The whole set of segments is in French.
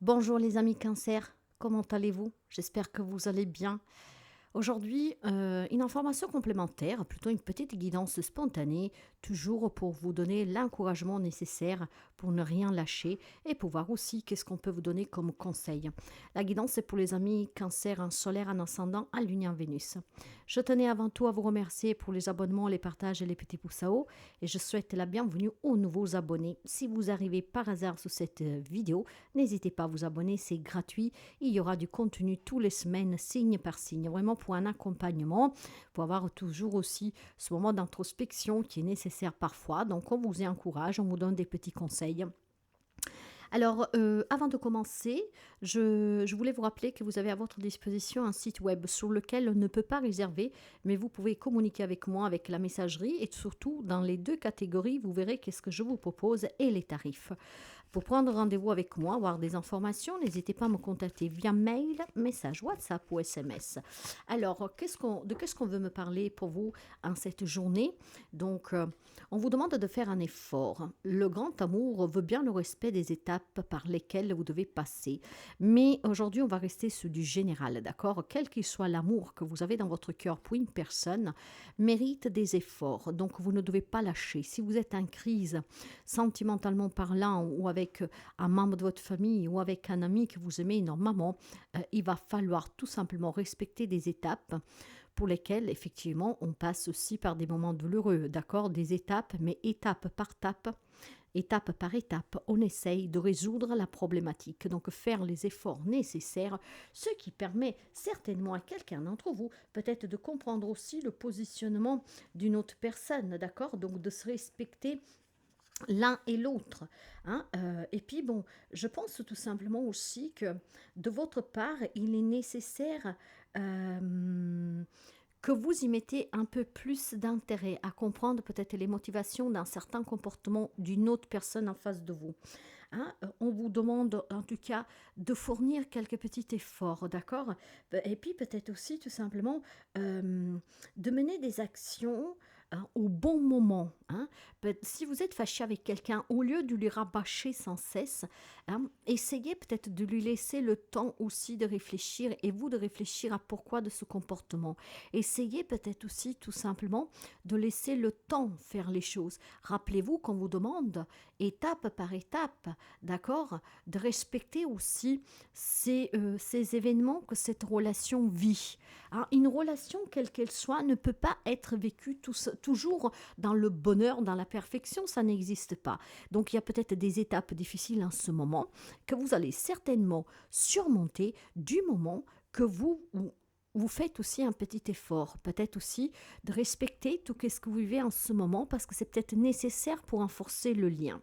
Bonjour les amis Cancer, comment allez-vous? J'espère que vous allez bien. Aujourd'hui, une information complémentaire, plutôt une petite guidance spontanée, toujours pour vous donner l'encouragement nécessaire pour ne rien lâcher et pour voir aussi qu'est-ce qu'on peut vous donner comme conseil. La guidance, c'est pour les amis Cancer, en solaire, en ascendant, en lune et en Vénus. Je tenais avant tout à vous remercier pour les abonnements, les partages et les petits pouces à haut et je souhaite la bienvenue aux nouveaux abonnés. Si vous arrivez par hasard sur cette vidéo, n'hésitez pas à vous abonner, c'est gratuit. Il y aura du contenu tous les semaines, signe par signe, vraiment pour un accompagnement, pour avoir toujours aussi ce moment d'introspection qui est nécessaire parfois. Donc on vous y encourage, on vous donne des petits conseils. Alors, avant de commencer, je voulais vous rappeler que vous avez à votre disposition un site web sur lequel on ne peut pas réserver, mais vous pouvez communiquer avec moi avec la messagerie et surtout dans les deux catégories, vous verrez qu'est-ce que je vous propose et les tarifs. Pour prendre rendez-vous avec moi, avoir des informations, n'hésitez pas à me contacter via mail, message WhatsApp ou SMS. Alors, qu'est-ce qu'on veut me parler pour vous en cette journée? Donc, on vous demande de faire un effort. Le grand amour veut bien le respect des étapes par lesquelles vous devez passer. Mais aujourd'hui, on va rester sur du général, d'accord? Quel qu'il soit l'amour que vous avez dans votre cœur pour une personne, mérite des efforts. Donc, vous ne devez pas lâcher. Si vous êtes en crise, sentimentalement parlant, ou avec un membre de votre famille, ou avec un ami que vous aimez énormément, il va falloir tout simplement respecter des étapes pour lesquelles, effectivement, on passe aussi par des moments douloureux, d'accord? Des étapes, mais étape par étape, on essaye de résoudre la problématique. Donc, faire les efforts nécessaires, ce qui permet certainement à quelqu'un d'entre vous, peut-être de comprendre aussi le positionnement d'une autre personne, d'accord? Donc, de se respecter l'un et l'autre. Hein. Et puis bon, je pense tout simplement aussi que de votre part, il est nécessaire que vous y mettez un peu plus d'intérêt à comprendre peut-être les motivations d'un certain comportement d'une autre personne en face de vous. Hein, on vous demande en tout cas de fournir quelques petits efforts, d'accord? Et puis peut-être aussi tout simplement de mener des actions au bon moment. Hein. Si vous êtes fâché avec quelqu'un, au lieu de lui rabâcher sans cesse, hein, essayez peut-être de lui laisser le temps aussi de réfléchir et vous de réfléchir à pourquoi de ce comportement. Essayez peut-être aussi tout simplement de laisser le temps faire les choses. Rappelez-vous qu'on vous demande étape par étape, d'accord, de respecter aussi ces événements que cette relation vit. Hein, une relation, quelle qu'elle soit, ne peut pas être vécue toujours dans le bonheur, dans la perfection, ça n'existe pas. Donc il y a peut-être des étapes difficiles en ce moment que vous allez certainement surmonter du moment que vous faites aussi un petit effort, peut-être aussi de respecter tout ce que vous vivez en ce moment parce que c'est peut-être nécessaire pour renforcer le lien.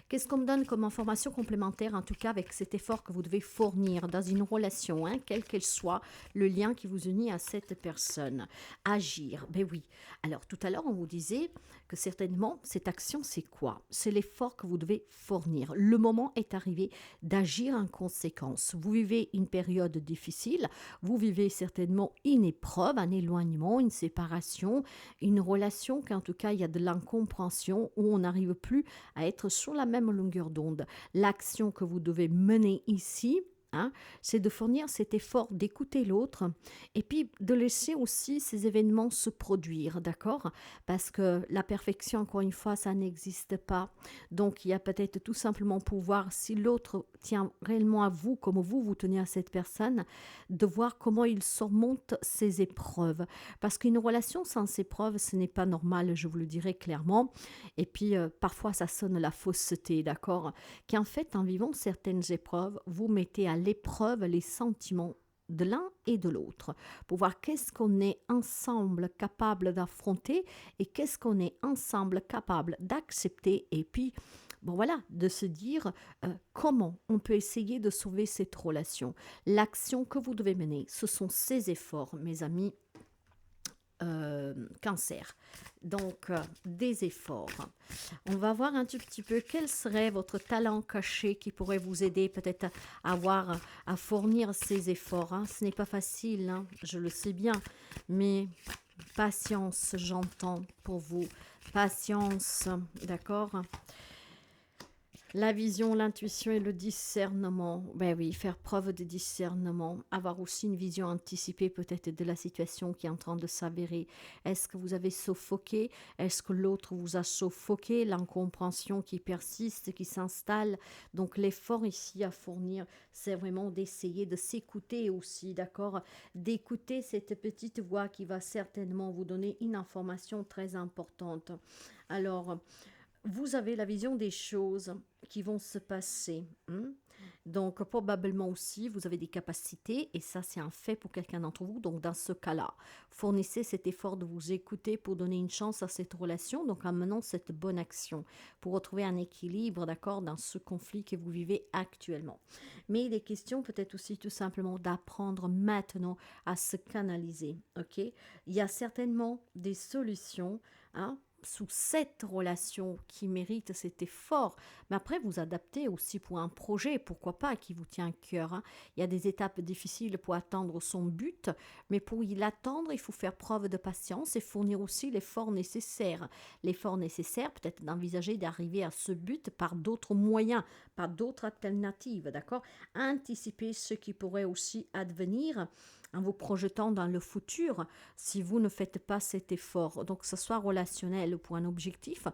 Qu'est-ce qu'on me donne comme information complémentaire, en tout cas avec cet effort que vous devez fournir dans une relation, hein, quelle qu'elle soit, le lien qui vous unit à cette personne? Agir, ben oui. Alors tout à l'heure, on vous disait que certainement, cette action, c'est quoi? C'est l'effort que vous devez fournir. Le moment est arrivé d'agir en conséquence. Vous vivez une période difficile, vous vivez certainement une épreuve, un éloignement, une séparation, une relation qu'en tout cas, il y a de l'incompréhension où on n'arrive plus à être sur la même longueur d'onde. L'action que vous devez mener ici, hein, c'est de fournir cet effort d'écouter l'autre et puis de laisser aussi ces événements se produire, d'accord? Parce que la perfection, encore une fois, ça n'existe pas. Donc, il y a peut-être tout simplement pour voir si l'autre tient réellement à vous, comme vous tenez à cette personne, de voir comment il surmonte ces épreuves. Parce qu'une relation sans épreuves, ce n'est pas normal, je vous le dirai clairement. Et puis, parfois, ça sonne la fausseté, d'accord? Qu'en fait, en vivant certaines épreuves, vous mettez à l'épreuve les sentiments de l'un et de l'autre, pour voir qu'est-ce qu'on est ensemble capable d'affronter et qu'est-ce qu'on est ensemble capable d'accepter et puis, bon voilà, de se dire comment on peut essayer de sauver cette relation. L'action que vous devez mener, ce sont ces efforts, mes amis, Cancer. Donc, des efforts. On va voir un tout petit peu quel serait votre talent caché qui pourrait vous aider peut-être à fournir ces efforts. Hein. Ce n'est pas facile, hein, je le sais bien, mais patience, j'entends pour vous. Patience, d'accord? La vision, l'intuition et le discernement. Ben oui, faire preuve de discernement, avoir aussi une vision anticipée peut-être de la situation qui est en train de s'avérer. Est-ce que vous avez suffoqué? Est-ce que l'autre vous a suffoqué? L'incompréhension qui persiste, qui s'installe. Donc l'effort ici à fournir, c'est vraiment d'essayer de s'écouter aussi, d'accord? D'écouter cette petite voix qui va certainement vous donner une information très importante. Alors, vous avez la vision des choses qui vont se passer. Donc, probablement aussi, vous avez des capacités, et ça, c'est un fait pour quelqu'un d'entre vous. Donc, dans ce cas-là, fournissez cet effort de vous écouter pour donner une chance à cette relation, donc en menant cette bonne action, pour retrouver un équilibre, d'accord, dans ce conflit que vous vivez actuellement. Mais il est question peut-être aussi tout simplement d'apprendre maintenant à se canaliser, ok? Il y a certainement des solutions, hein, sous cette relation qui mérite cet effort. Mais après, vous adaptez aussi pour un projet, pourquoi pas, qui vous tient à cœur. Hein. Il y a des étapes difficiles pour atteindre son but, mais pour y l'atteindre, il faut faire preuve de patience et fournir aussi l'effort nécessaire. L'effort nécessaire, peut-être d'envisager d'arriver à ce but par d'autres moyens, par d'autres alternatives, d'accord? Anticiper ce qui pourrait aussi advenir en vous projetant dans le futur si vous ne faites pas cet effort. Donc, que ce soit relationnel ou pour un objectif,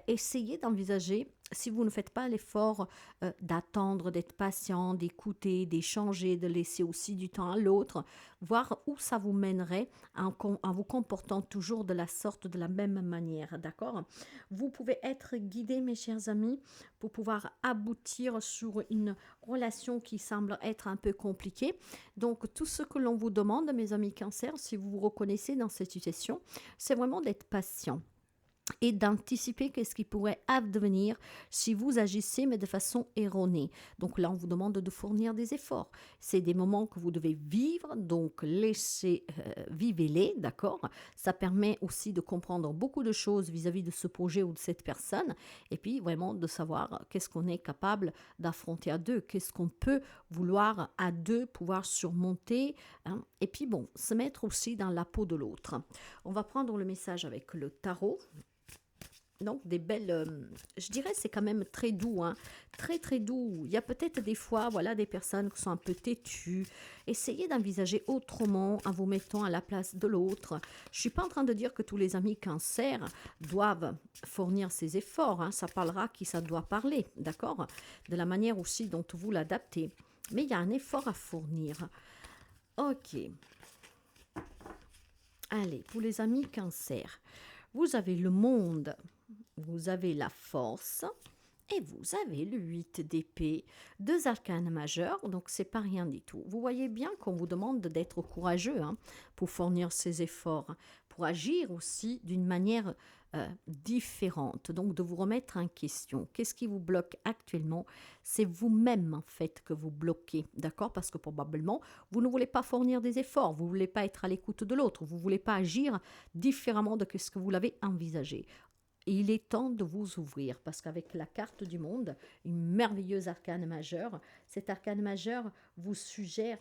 essayez d'envisager, si vous ne faites pas l'effort d'attendre, d'être patient, d'écouter, d'échanger, de laisser aussi du temps à l'autre, voir où ça vous mènerait en vous comportant toujours de la sorte, de la même manière, d'accord? Vous pouvez être guidé, mes chers amis, pour pouvoir aboutir sur une relation qui semble être un peu compliquée. Donc, tout ce que l'on vous demande, mes amis Cancer, si vous vous reconnaissez dans cette situation, c'est vraiment d'être patient et d'anticiper qu'est-ce qui pourrait advenir si vous agissez mais de façon erronée. Donc là, on vous demande de fournir des efforts. C'est des moments que vous devez vivre, donc laissez, vivez-les, d'accord? Ça permet aussi de comprendre beaucoup de choses vis-à-vis de ce projet ou de cette personne, et puis vraiment de savoir qu'est-ce qu'on est capable d'affronter à deux, qu'est-ce qu'on peut vouloir à deux pouvoir surmonter, hein? Et puis bon, se mettre aussi dans la peau de l'autre. On va prendre le message avec le tarot. Donc, des belles, je dirais, c'est quand même très doux, hein, très très doux. Il y a peut-être des fois, voilà, des personnes qui sont un peu têtues. Essayez d'envisager autrement en vous mettant à la place de l'autre. Je suis pas en train de dire que tous les amis cancer doivent fournir ces efforts. Hein. Ça parlera qui ça doit parler, d'accord? De la manière aussi dont vous l'adaptez. Mais il y a un effort à fournir. Ok. Allez, pour les amis cancer, vous avez le monde. Vous avez la force et vous avez le 8 d'épée, deux arcanes majeurs, donc c'est pas rien du tout. Vous voyez bien qu'on vous demande d'être courageux hein, pour fournir ces efforts, pour agir aussi d'une manière différente, donc de vous remettre en question. Qu'est-ce qui vous bloque actuellement? C'est vous-même en fait que vous bloquez, d'accord? Parce que probablement, vous ne voulez pas fournir des efforts, vous ne voulez pas être à l'écoute de l'autre, vous ne voulez pas agir différemment de ce que vous l'avez envisagé. Et il est temps de vous ouvrir parce qu'avec la carte du monde, une merveilleuse arcane majeure, cet arcane majeur vous suggère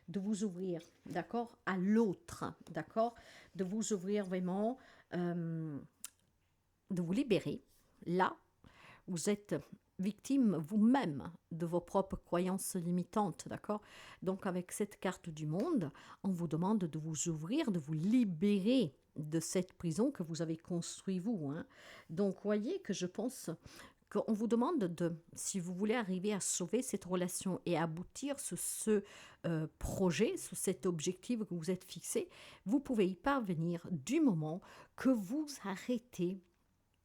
de vous ouvrir, d'accord, à l'autre, d'accord, de vous ouvrir vraiment, de vous libérer. Là, vous êtes victime vous-même de vos propres croyances limitantes, d'accord? Donc avec cette carte du monde, on vous demande de vous ouvrir, de vous libérer de cette prison que vous avez construite vous. Hein. Donc voyez que je pense qu'on vous demande de, si vous voulez arriver à sauver cette relation et aboutir sur ce projet, sur cet objectif que vous êtes fixé, vous pouvez y parvenir du moment que vous arrêtez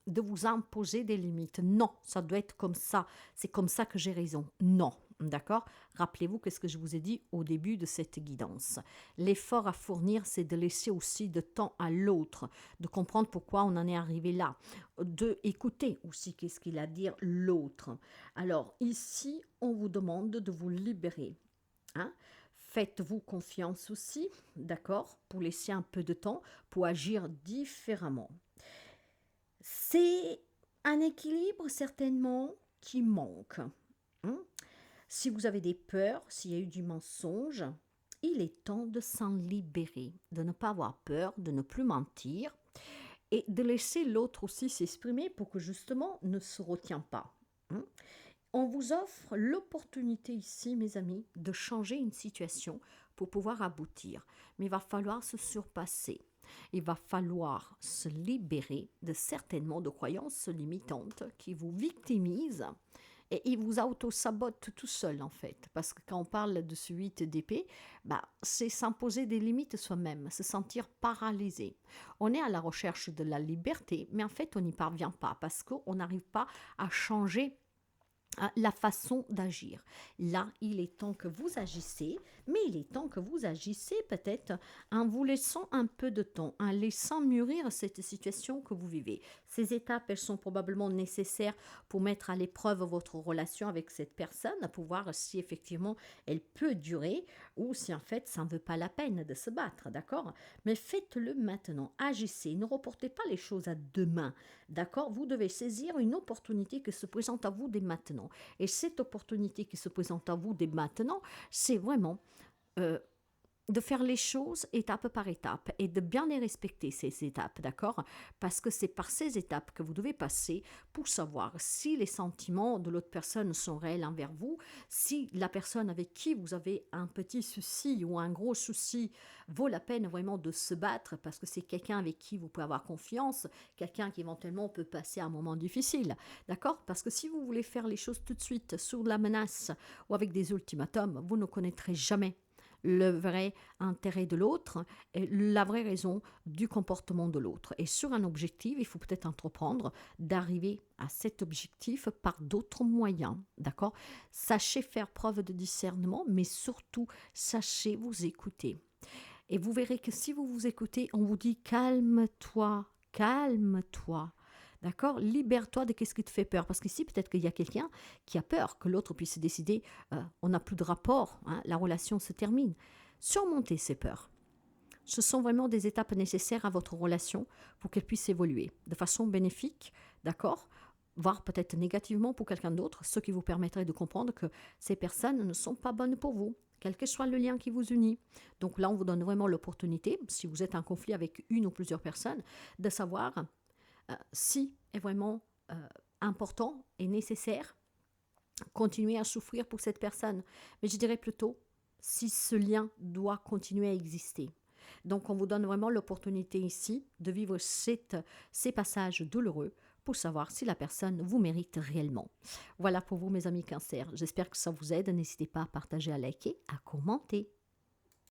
de vous imposer des limites. Non, ça doit être comme ça. C'est comme ça que j'ai raison. Non, d'accord? Rappelez-vous qu'est-ce que je vous ai dit au début de cette guidance. L'effort à fournir, c'est de laisser aussi de temps à l'autre, de comprendre pourquoi on en est arrivé là, de écouter aussi qu'est-ce qu'il a à dire l'autre. Alors ici, on vous demande de vous libérer. Hein? Faites-vous confiance aussi, d'accord? Pour laisser un peu de temps, pour agir différemment. C'est un équilibre certainement qui manque. Hein. Si vous avez des peurs, s'il y a eu du mensonge, il est temps de s'en libérer, de ne pas avoir peur, de ne plus mentir et de laisser l'autre aussi s'exprimer pour que justement ne se retient pas. Hein. On vous offre l'opportunité ici, mes amis, de changer une situation pour pouvoir aboutir. Mais il va falloir se surpasser. Il va falloir se libérer de certainement de croyances limitantes qui vous victimisent et il vous auto-sabote tout seul en fait. Parce que quand on parle de ce 8 d'épée, bah, c'est s'imposer des limites soi-même, se sentir paralysé. On est à la recherche de la liberté, mais en fait on n'y parvient pas parce qu'on n'arrive pas à changer la façon d'agir. Là, il est temps que vous agissez, mais il est temps que vous agissez peut-être en vous laissant un peu de temps, en laissant mûrir cette situation que vous vivez. Ces étapes, elles sont probablement nécessaires pour mettre à l'épreuve votre relation avec cette personne, pour voir si effectivement elle peut durer ou si en fait ça ne veut pas la peine de se battre, d'accord? Mais faites-le maintenant, agissez, ne reportez pas les choses à demain, d'accord? Vous devez saisir une opportunité qui se présente à vous dès maintenant. Et cette opportunité qui se présente à vous dès maintenant, c'est vraiment euh, de faire les choses étape par étape et de bien les respecter, ces étapes, d'accord? Parce que c'est par ces étapes que vous devez passer pour savoir si les sentiments de l'autre personne sont réels envers vous, si la personne avec qui vous avez un petit souci ou un gros souci vaut la peine vraiment de se battre parce que c'est quelqu'un avec qui vous pouvez avoir confiance, quelqu'un qui éventuellement peut passer un moment difficile, d'accord? Parce que si vous voulez faire les choses tout de suite sous la menace ou avec des ultimatums, vous ne connaîtrez jamais le vrai intérêt de l'autre, et la vraie raison du comportement de l'autre. Et sur un objectif, il faut peut-être entreprendre d'arriver à cet objectif par d'autres moyens, d'accord? Sachez faire preuve de discernement, mais surtout, sachez vous écouter. Et vous verrez que si vous vous écoutez, on vous dit calme-toi, calme-toi. D'accord? Libère-toi de ce qui te fait peur. Parce qu'ici, peut-être qu'il y a quelqu'un qui a peur que l'autre puisse décider on n'a plus de rapport, hein, la relation se termine. Surmontez ces peurs. Ce sont vraiment des étapes nécessaires à votre relation pour qu'elle puisse évoluer de façon bénéfique, d'accord? Voire peut-être négativement pour quelqu'un d'autre, ce qui vous permettrait de comprendre que ces personnes ne sont pas bonnes pour vous, quel que soit le lien qui vous unit. Donc là, on vous donne vraiment l'opportunité, si vous êtes en conflit avec une ou plusieurs personnes, de savoir si est vraiment important et nécessaire, continuer à souffrir pour cette personne. Mais je dirais plutôt si ce lien doit continuer à exister. Donc on vous donne vraiment l'opportunité ici de vivre ces passages douloureux pour savoir si la personne vous mérite réellement. Voilà pour vous mes amis Cancer. J'espère que ça vous aide. N'hésitez pas à partager, à liker, à commenter.